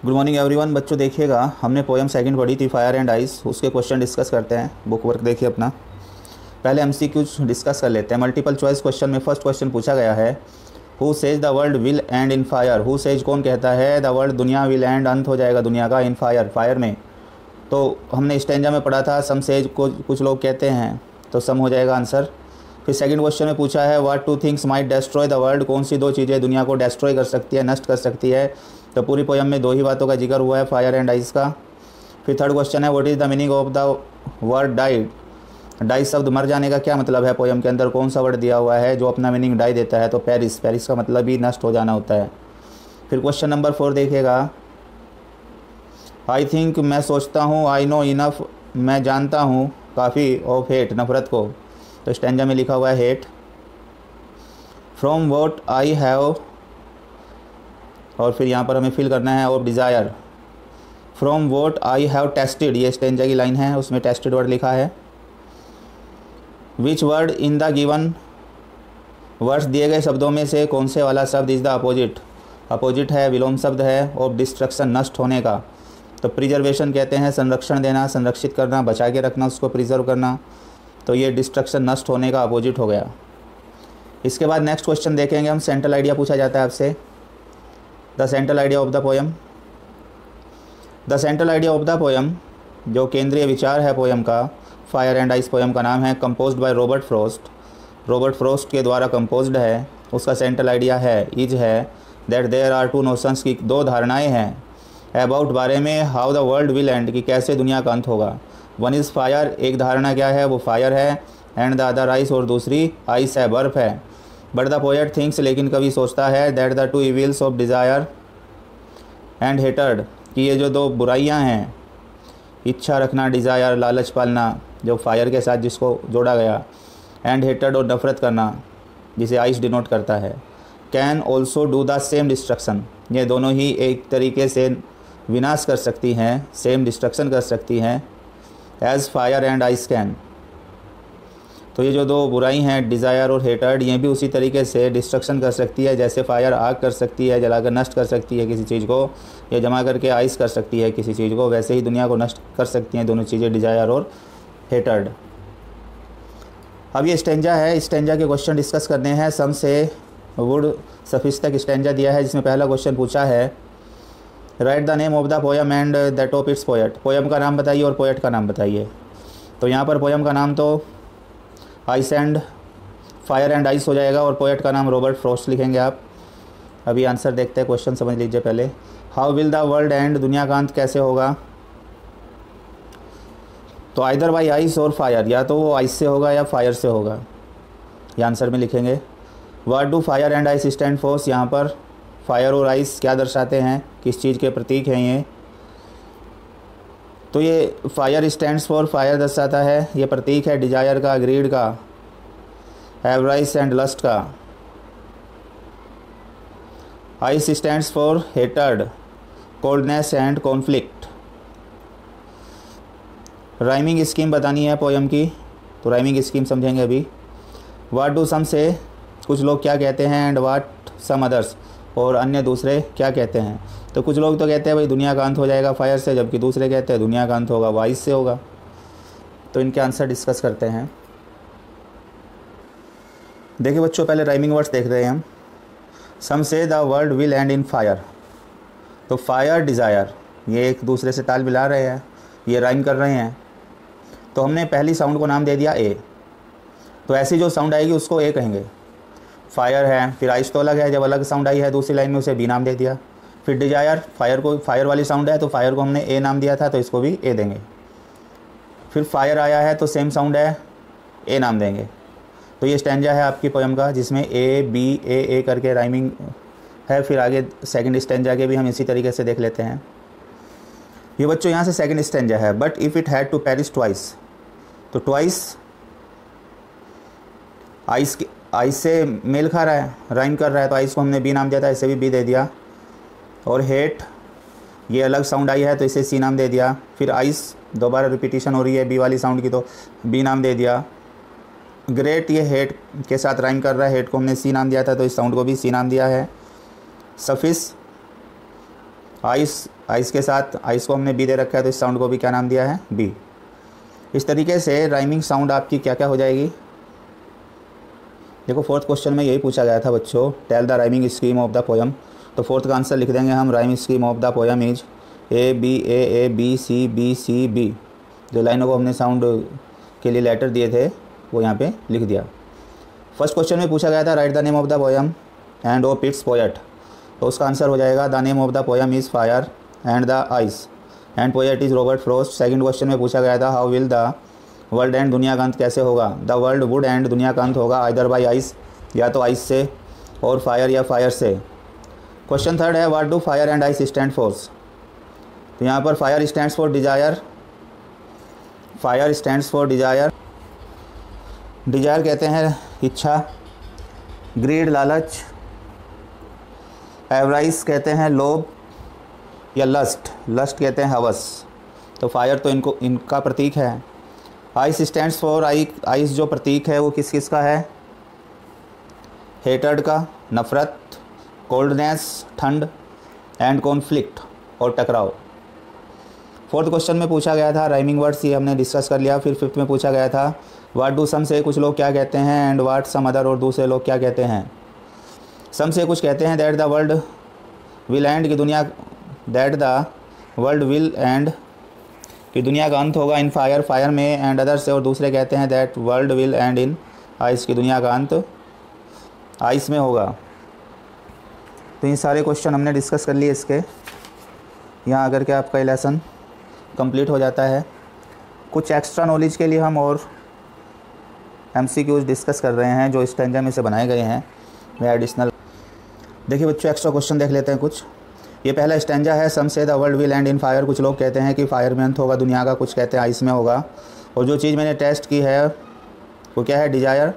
Good morning everyone. बच्चों देखिएगा, हमने पोएम सेकंड पढ़ी थी फायर एंड आइस, उसके क्वेश्चन डिस्कस करते हैं। बुक वर्क देखिए अपना। पहले एमसीक्यूज डिस्कस कर लेते हैं। मल्टीपल चॉइस क्वेश्चन में फर्स्ट क्वेश्चन पूछा गया है, who says the world will and in fire. Who says कौन कहता है द वर्ल्ड दुनिया विल एंड अंत हो जाएगा दुनिया का, इन फायर फायर में। तो हमने स्टेंजा में पढ़ा था सम सेज को कुछ लोग कहते हैं, तो सम हो जाएगा आंसर। फिर सेकंड क्वेश्चन में पूछा है what two things might destroy the world. कौन सी दो चीज़ें दुनिया को डेस्ट्रॉय कर सकती है, नष्ट कर सकती है। तो पूरी पोयम में दो ही बातों का जिक्र हुआ है, फायर एंड आइस का। फिर थर्ड क्वेश्चन है what is the meaning of the word died. Die शब्द मर जाने का क्या मतलब है, पोयम के अंदर कौन सा वर्ड दिया हुआ है जो अपना मीनिंग डाई देता है। तो पेरिस, पेरिस का मतलब ही नष्ट हो जाना होता है। फिर क्वेश्चन नंबर 4 देखिएगा, आई थिंक मैं सोचता हूँ, आई नो इनफ मैं जानता हूँ काफ़ी, ऑफ हेट नफरत को। तो स्टैंजा में लिखा हुआ है hate. From what I have, और फिर यहाँ पर हमें फिल करना है of desire. From what I have tested, ये स्टैंजा की लाइन है, उसमें टेस्टेड वर्ड लिखा है। Which word in the given words, दिए गए शब्दों में से कौन से वाला शब्द इज़ द अपोजिट। अपोजिट है, विलोम शब्द है ऑफ डिस्ट्रक्शन, नष्ट होने का। तो प्रिजर्वेशन कहते हैं संरक्षण देना, संरक्षित करना, बचा के रखना, उसको प्रिजर्व करना। तो ये डिस्ट्रक्शन, नष्ट होने का अपोजिट हो गया। इसके बाद नेक्स्ट क्वेश्चन देखेंगे हम। सेंट्रल आइडिया पूछा जाता है आपसे, the central idea of the poem. The central idea of the poem, जो केंद्रीय विचार है पोयम का, फायर एंड आइस पोयम का नाम है, composed by Robert Frost. Robert Frost के द्वारा कंपोज्ड है। उसका सेंट्रल आइडिया है, इज है that there are two notions, की दो धारणाएं हैं, अबाउट बारे में, how the world will end, कि कैसे दुनिया का अंत होगा। वन इज़ फायर, एक धारणा क्या है, वो फायर है, एंड द अदर आइस, और दूसरी आइस है, बर्फ़ है। बट द पोएट थिंक्स, लेकिन कवि सोचता है, that the two evils of desire and hatred, कि ये जो दो बुराइयां हैं, इच्छा रखना, डिज़ायर लालच पालना, जो फायर के साथ जिसको जोड़ा गया, एंड हेटर्ड और नफरत करना, जिसे आइस डिनोट करता है, can also do the same destruction, ये दोनों ही एक तरीके से विनाश कर सकती हैं, सेम डिस्ट्रक्शन कर सकती हैं, as fire and ice can. तो ये जो दो बुराई हैं, डिज़ायर और हेटर्ड, ये भी उसी तरीके से डिस्ट्रक्शन कर सकती है, जैसे फायर आग कर सकती है, जलाकर नष्ट कर सकती है किसी चीज़ को, या जमा करके आइस कर सकती है किसी चीज़ को, वैसे ही दुनिया को नष्ट कर सकती हैं दोनों चीज़ें, डिज़ायर और हेटर्ड। अब ये स्टेंजा है, स्टेंजा के क्वेश्चन डिस्कस करने हैं। सम से वुड सफिश तक स्टेंजा दिया है, जिसमें पहला क्वेश्चन पूछा है, right the name of the poem and that of its poet. Poem का नाम बताइए और पोएट का नाम बताइए। तो यहाँ पर पोयम का नाम तो ice and fire and ice हो जाएगा, और पोएट का नाम रॉबर्ट फ्रॉस्ट लिखेंगे आप। अभी आंसर देखते हैं, क्वेश्चन समझ लीजिए पहले। How will the world and, दुनिया का अंत कैसे होगा। तो आइदर बाई आइस और फायर, या तो वो आइस से होगा या फायर से होगा, ये आंसर में लिखेंगे। What do fire and ice stand for, यहाँ पर फायर और आइस क्या दर्शाते हैं, किस चीज़ के प्रतीक हैं ये। तो ये फायर स्टैंड्स फॉर, फायर दर्शाता है, ये प्रतीक है डिजायर का, ग्रीड का, एवराइस एंड लस्ट का। Ice stands for hatred, coldness and conflict. Rhyming scheme बतानी है पोयम की, तो राइमिंग स्कीम समझेंगे अभी। व्हाट डू सम से, कुछ लोग क्या कहते हैं, एंड व्हाट सम अदर्स, और अन्य दूसरे क्या कहते हैं। तो कुछ लोग तो कहते हैं भाई दुनिया का अंत हो जाएगा फायर से, जबकि दूसरे कहते हैं दुनिया का अंत होगा वो आइस से होगा। तो इनके आंसर डिस्कस करते हैं। देखिए बच्चों, पहले राइमिंग वर्ड्स देख रहे हैं हम। सम से the world will and in fire, तो फायर डिज़ायर, ये एक दूसरे से ताल मिला रहे हैं, ये राइम कर रहे हैं। तो हमने पहली साउंड को नाम दे दिया ए, तो ऐसी जो साउंड आएगी उसको ए कहेंगे। फायर है, फिर आइस तो अलग है, जब अलग साउंड आई है दूसरी लाइन में उसे बी नाम दे दिया। फिर डिजायर, फायर को, फायर वाली साउंड है तो फायर को हमने ए नाम दिया था, तो इसको भी ए देंगे। फिर फायर आया है तो सेम साउंड है, ए नाम देंगे। तो ये स्टैंजा है आपकी पोयम का, जिसमें ए बी ए करके राइमिंग है। फिर आगे सेकंड स्टैंजा के भी हम इसी तरीके से देख लेते हैं। ये बच्चों यहाँ से सेकंड स्टैंजा है, but if it had to perish twice, तो ट्वाइस आइस से मेल खा रहा है, राइम कर रहा है, तो आइस को हमने बी नाम दिया था, इसे भी बी दे दिया। और हेट, ये अलग साउंड आई है तो इसे सी नाम दे दिया। फिर आइस दोबारा रिपीटिशन हो रही है बी वाली साउंड की, तो बी नाम दे दिया। ग्रेट, ये हेट के साथ राइम कर रहा है, हेट को हमने सी नाम दिया था तो इस साउंड को भी सी नाम दिया है। सफिस, आइस, आइस के साथ आइस को हमने बी दे रखा है तो इस साउंड को भी क्या नाम दिया है, बी। इस तरीके से राइमिंग साउंड आपकी क्या क्या हो जाएगी। देखो फोर्थ क्वेश्चन में यही पूछा गया था बच्चों, tell the rhyming scheme of the poem. तो फोर्थ का आंसर लिख देंगे हम, rhyming scheme of the poem is A B C B. जो लाइनों को हमने साउंड के लिए लेटर दिए थे वो यहाँ पे लिख दिया। फर्स्ट क्वेश्चन में पूछा गया था right the name of the poem end of its poet. तो उसका आंसर हो जाएगा the name of the poem is fire and the ice and poet is Robert Frost. Second question में पूछा गया था how will the world and दुनिया का अंत कैसे होगा। द वर्ल्ड वुड एंड दुनिया का अंत होगा आइदर बाई आइस, या तो आइस से, और फायर या फायर से। क्वेश्चन थर्ड है what do fire and ice stand for. तो यहाँ पर fire stands for desire, fire stands for desire, desire कहते हैं इच्छा, ग्रीड लालच, एवराइस कहते हैं लोभ, या लस्ट, लस्ट कहते हैं हवस। तो फायर तो इनका प्रतीक है। आइस स्टैंड्स फॉर, आइस जो प्रतीक है वो किस किस का है, हेटर्ड का, नफ़रत, कोल्डनेस ठंड, एंड कॉन्फ्लिक्ट और टकराव। फोर्थ क्वेश्चन में पूछा गया था राइमिंग वर्ड्स, ये हमने डिस्कस कर लिया। फिर फिफ्थ में पूछा गया था व्हाट डू सम से, कुछ लोग क्या कहते हैं, एंड व्हाट सम अदर, और दूसरे लोग क्या कहते हैं। सम से कुछ कहते हैं that the world will and, की दुनिया, that the world will end, कि दुनिया का अंत होगा इन फायर, फायर में, एंड अदर से, और दूसरे कहते हैं that world will and in ice, की दुनिया का अंत आइस में होगा। तो ये सारे क्वेश्चन हमने डिस्कस कर लिए इसके। यहाँ आकर के आपका ये लेसन कंप्लीट हो जाता है। कुछ एक्स्ट्रा नॉलेज के लिए हम और MCQs डिस्कस कर रहे हैं जो स्टैंजा में से बनाए गए हैं, वे एडिशनल। देखिए बच्चों एक्स्ट्रा क्वेश्चन देख लेते हैं कुछ। ये पहला स्टैंजा है, सम से the world will and in fire. कुछ लोग कहते हैं कि फायर में अंत होगा दुनिया का, कुछ कहते हैं आइस में होगा। और जो चीज़ मैंने टेस्ट की है वो क्या है, डिजायर,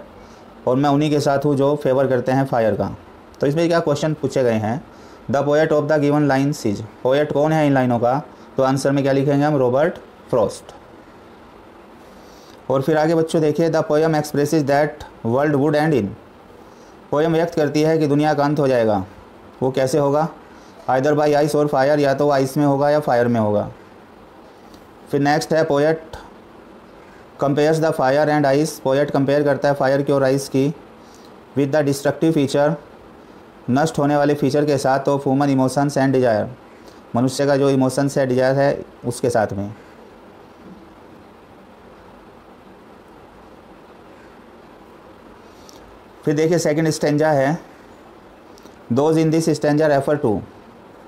और मैं उन्हीं के साथ हूँ जो फेवर करते हैं फायर का। तो इसमें क्या क्वेश्चन पूछे गए हैं, the poet of the given lines is, poet कौन है इन लाइनों का। तो आंसर में क्या लिखेंगे हम, रॉबर्ट फ्रॉस्ट। और फिर आगे बच्चों देखिए, the poem expresses that world would and in, poem व्यक्त करती है कि दुनिया का अंत हो जाएगा। वो कैसे होगा, आइदर बाई आइस और फायर, या तो आइस में होगा या फायर में होगा। फिर नेक्स्ट है poet compares the fire and ice, poet compare करता है फायर की और आइस की विद द डिस्ट्रक्टिव फीचर, नष्ट होने वाले फीचर के साथ, of human emotions and desire, मनुष्य का जो इमोशंस है, डिजायर है, उसके साथ में। फिर देखिए सेकंड स्टैंजा है, those in this stanza refer to.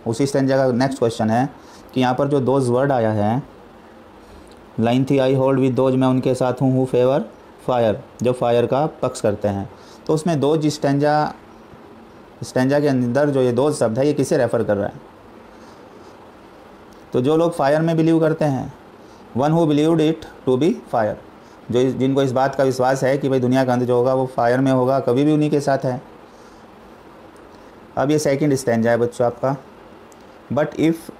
उसी स्टैंजा का नेक्स्ट क्वेश्चन है कि यहाँ पर जो दोज वर्ड आया है, लाइन थी आई होल्ड विद दोज, मैं उनके साथ हूँ, हु फेवर फायर, जो फायर का पक्ष करते हैं। तो उसमें दोज स्टैंजा के अंदर जो ये दोज शब्द है ये किसे रेफ़र कर रहा है। तो जो लोग फायर में बिलीव करते हैं, one who believed it to be fire, जो जिनको इस बात का विश्वास है कि भाई दुनिया का अंत जो होगा वो फायर में होगा, कभी भी उन्हीं के साथ है। अब ये सेकंड स्टैंजा है बच्चों आपका, but if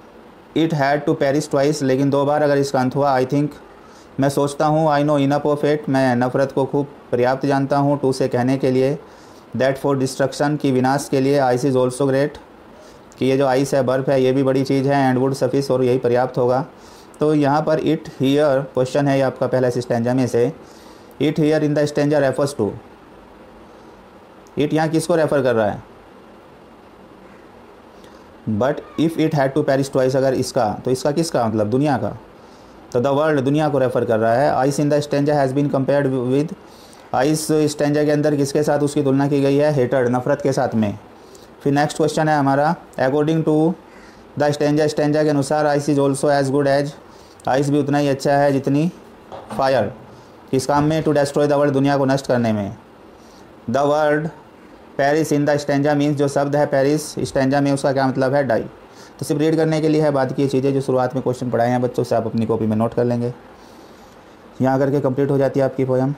it had to perish twice, लेकिन 2 बार अगर इसका अंत हुआ, आई थिंक, मैं सोचता हूँ, I know enough of it, मैं नफ़रत को खूब पर्याप्त जानता हूँ, टू से कहने के लिए, दैट फॉर डिस्ट्रक्शन, की विनाश के लिए, आइस इज़ ऑल्सो ग्रेट, कि ये जो आइस है, बर्फ़ है, ये भी बड़ी चीज़ है, एंड वुड सफिस, और यही पर्याप्त होगा। तो यहाँ पर इट हियर क्वेश्चन है ये आपका पहला स्टैंजा में से, it here in the stanza refers to, it यहाँ किसको रेफ़र कर रहा है, but if it had to perish twice, अगर इसका, तो इसका किसका मतलब, दुनिया का। तो द वर्ल्ड, दुनिया को रेफ़र कर रहा है। Ice in the stanza has been compared with, ice stanza के अंदर किसके साथ उसकी तुलना की गई है, हेटर्ड, नफ़रत के साथ में। फिर नेक्स्ट क्वेश्चन है हमारा, according to the stanza, stanza के अनुसार, ice is also as good as, ice भी उतना ही अच्छा है जितनी फायर, किस काम में, टू डेस्ट्रॉय द वर्ल्ड, दुनिया को नष्ट करने में। The word Paris in the stanza means, जो शब्द है पेरिस स्टैंजा में, उसका क्या मतलब है, डाई। तो सिर्फ रीड करने के लिए है, बाद की चीज़ें जो शुरुआत में क्वेश्चन पढ़ाए हैं बच्चों से, आप अपनी कॉपी में नोट कर लेंगे। यहाँ करके कंप्लीट हो जाती है आपकी पोएम।